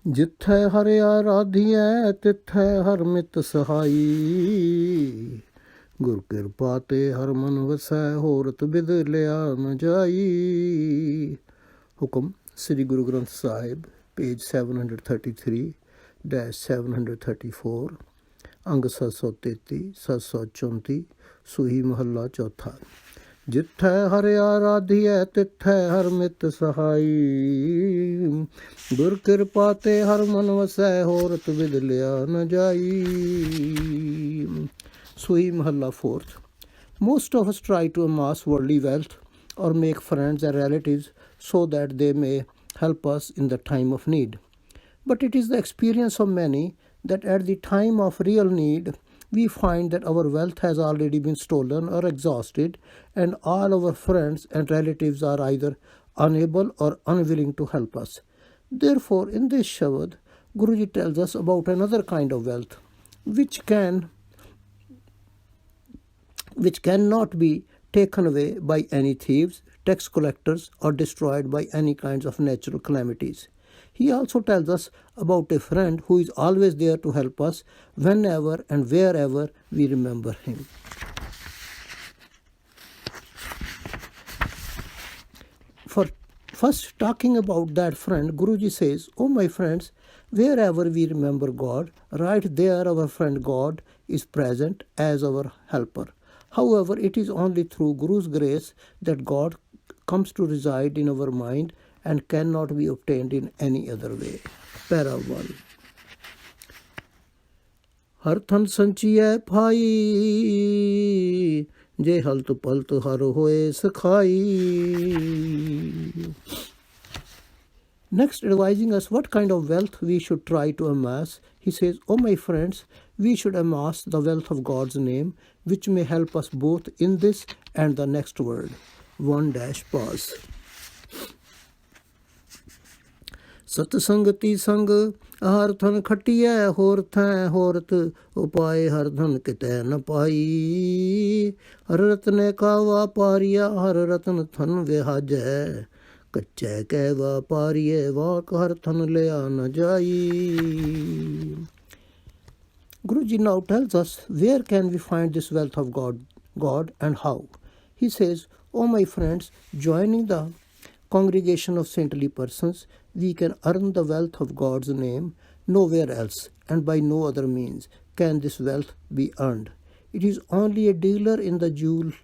जित्थै हर आराधीऐ तित्थै हर मित सहाई। गुर किरपा ते हर मन वसै होरत बिद लिया न जाई। हुक्म श्री गुरु ग्रंथ साहिब पेज 733-734 अंग 733 734 सूही महला चौथा। जित्थै हर आराधीऐ तित्थै हर मित सहाई। गुर किरपा ते हर मन वसै होरत बिद लिया न जाई। Sui Mahalla 4th. Most of us try to amass worldly wealth or make friends and relatives so that they may help us in the time of need. But it is the experience of many that at the time of real need, we find that our wealth has already been stolen or exhausted, and all our friends and relatives are either unable or unwilling to help us. Therefore, in this Shabad, Guruji tells us about another kind of wealth, which cannot be taken away by any thieves, tax collectors, or destroyed by any kinds of natural calamities. He also tells us about a friend who is always there to help us whenever and wherever we remember him. For first talking about that friend, Guruji says, "Oh my friends, wherever we remember God, right there our friend God is present as our helper. However, it is only through Guru's grace that God comes to reside in our mind and cannot be obtained in any other way." Para 1. हर थन संचिए भाई जे हलत पलत हर होए सखाई. Next, advising us what kind of wealth we should try to amass, he says, "Oh my friends, we should amass the wealth of God's name, which may help us both in this and the next world." 1-pause. सतसंगति संग हर थन खटिया होर थैं होरत उपाय हर धन कितै न पाई. हर रत्न का वापारिया हर रत्न थन विहाजै कच्चै कै वापारिये वाक हर थन लिया न जाई. Guruji now tells us where can we find this wealth of God and how. He says, "Oh my friends, joining the congregation of saintly persons, we can earn the wealth of God's name. Nowhere else and by no other means can this wealth be earned. It is only a dealer in the jewels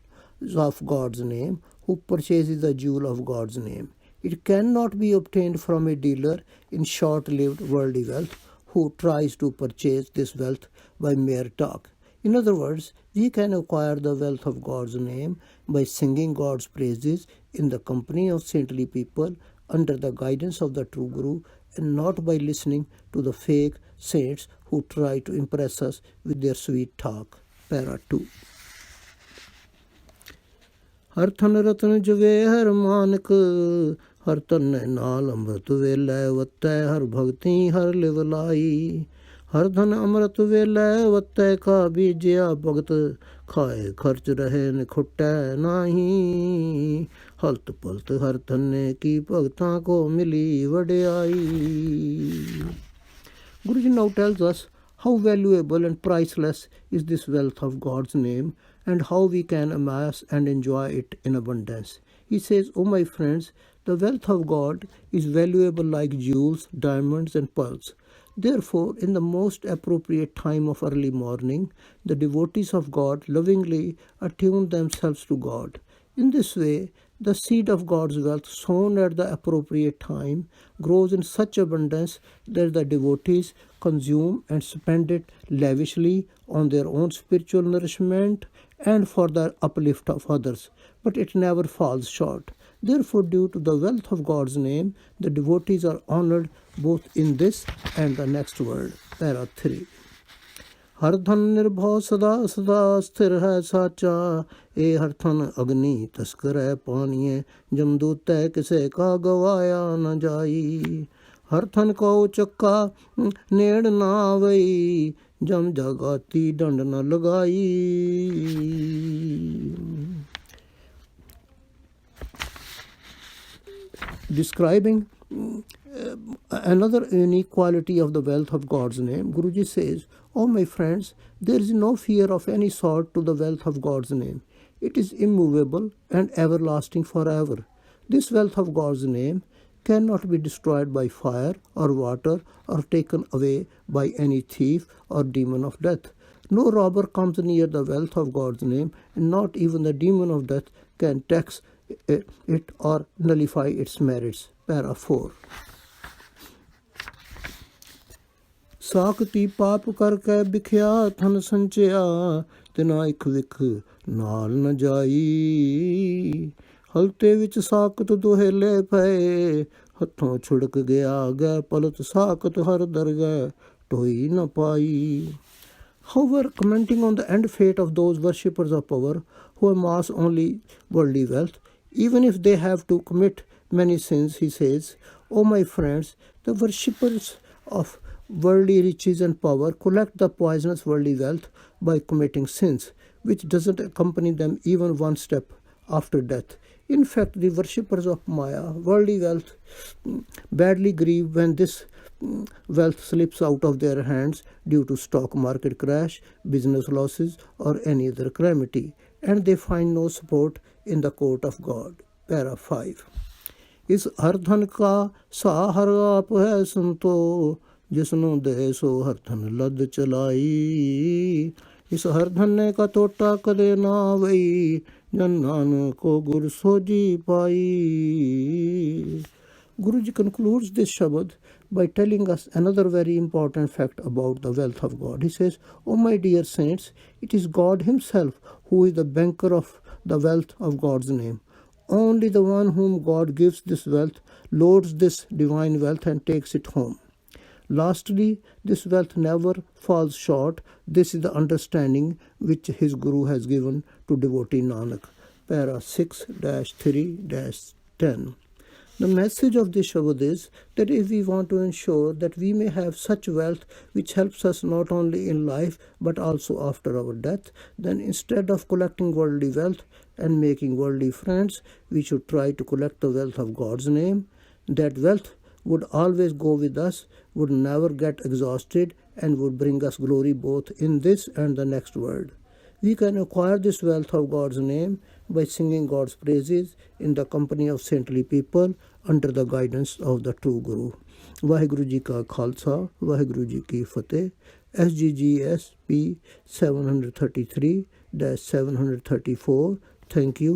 of God's name who purchases the jewel of God's name. It cannot be obtained from a dealer in short-lived worldly wealth who tries to purchase this wealth by mere talk. In other words, we can acquire the wealth of God's name by singing God's praises in the company of saintly people under the guidance of the true Guru, and not by listening to the fake saints who try to impress us with their sweet talk." Para 2. हर थन रतन जवे हर मानक हर तन नाल अमृत वेलै वत्तै हर भगति हर लिवलाई. हर धन अमृत वेलै वत्तै का बीजिया भगत खाए खर्च रहे न खुटै नाही. हलत पलत हर धन्य की भगतां को मिली वड्याई. Guruji now tells us how valuable and priceless is this wealth of God's name and how we can amass and enjoy it in abundance. He says, "Oh my friends, the wealth of God is valuable like jewels, diamonds and pearls. Therefore, in the most appropriate time of early morning, the devotees of God lovingly attune themselves to God. In this way, the seed of God's wealth sown at the appropriate time grows in such abundance that the devotees consume and spend it lavishly on their own spiritual nourishment and for the uplift of others, but it never falls short. Therefore, due to the wealth of God's name, the devotees are honored both in this and the next world." Para 3. हर धन निर्भव सदा सदा स्थिर है साचा. ए हर धन अग्नि तस्कर है पानिए जमदूत है किसे का गवाया न जाई. हर धन को चक्का नेड़ ना आवई जम जगाती दंड न लगाई. Describing another unique quality of the wealth of God's name, Guruji says, "Oh my friends, there is no fear of any sort to the wealth of God's name. It is immovable and everlasting forever. This wealth of God's name cannot be destroyed by fire or water or taken away by any thief or demon of death. No robber comes near the wealth of God's name, and not even the demon of death can tax it or nullify its merits." Para 4. ਸਾਖਤੀ ਪਾਪ ਕਰਕੇ ਵਿਖਿਆ ਧਨ ਸੰਚਿਆ ਤਿਨਾ ਇਕ ਵਿਖ ਨਾਲ ਨ ਜਾਈ ਹਲਤੇ ਵਿੱਚ ਸਾਖਤ ਦੁਹੇਲੇ ਪਏ ਹੱਥੋਂ ਛੁੜਕ ਗਿਆ ਗੈ ਪਲਤ ਸਾਖਤ ਹਰ ਦਰਗਹਿ ਢੋਈ ਨ ਪਾਈ. However, commenting on the end fate of those worshippers of power who amass only worldly wealth, even if they have to commit many sins, he says, "O my friends, the worshippers of worldly riches and power collect the poisonous worldly wealth by committing sins, which doesn't accompany them even one step after death. In fact, the worshippers of Maya, worldly wealth, badly grieve when this wealth slips out of their hands due to stock market crash, business losses, or any other calamity, and they find no support in the court of God. Para 5. ਇਸ ਹਰ ਧਨ ਕਾ ਸਾ ਹਰ ਆਪ ਹੈ ਸੰਤੋ ਜਿਸਨੂੰ ਦੇ ਸੋ ਹਰ ਧਨ ਲੱਦ ਚਲਾਈ ਇਸ ਹਰ ਧਨੇ ਕਾ ਟੋਟਾ ਕਦੇ ਨਾ ਵਈ ਜਨ ਨਾਨਕੋ ਗੁਰ ਸੋਜੀ ਪਾਈ. Guruji concludes this Shabad by telling us another very important fact about the wealth of God. He says, "O my dear saints, it is God himself who is the banker of the wealth of God's name. Only the one whom God gives this wealth loads this divine wealth and takes it home. Lastly, this wealth never falls short. This is the understanding which his Guru has given to devotee Nanak." Para 6-3-10. The message of this Shabad is that if we want to ensure that we may have such wealth which helps us not only in life but also after our death, then instead of collecting worldly wealth and making worldly friends, we should try to collect the wealth of God's name. That wealth would always go with us, would never get exhausted, and would bring us glory both in this and the next world. We can acquire this wealth of God's name by singing God's praises in the company of saintly people under the guidance of the true Guru. Vaheguru Ji Ka Khalsa, Vaheguru Ji Ki Fateh. SGGS P 733-734. Thank you.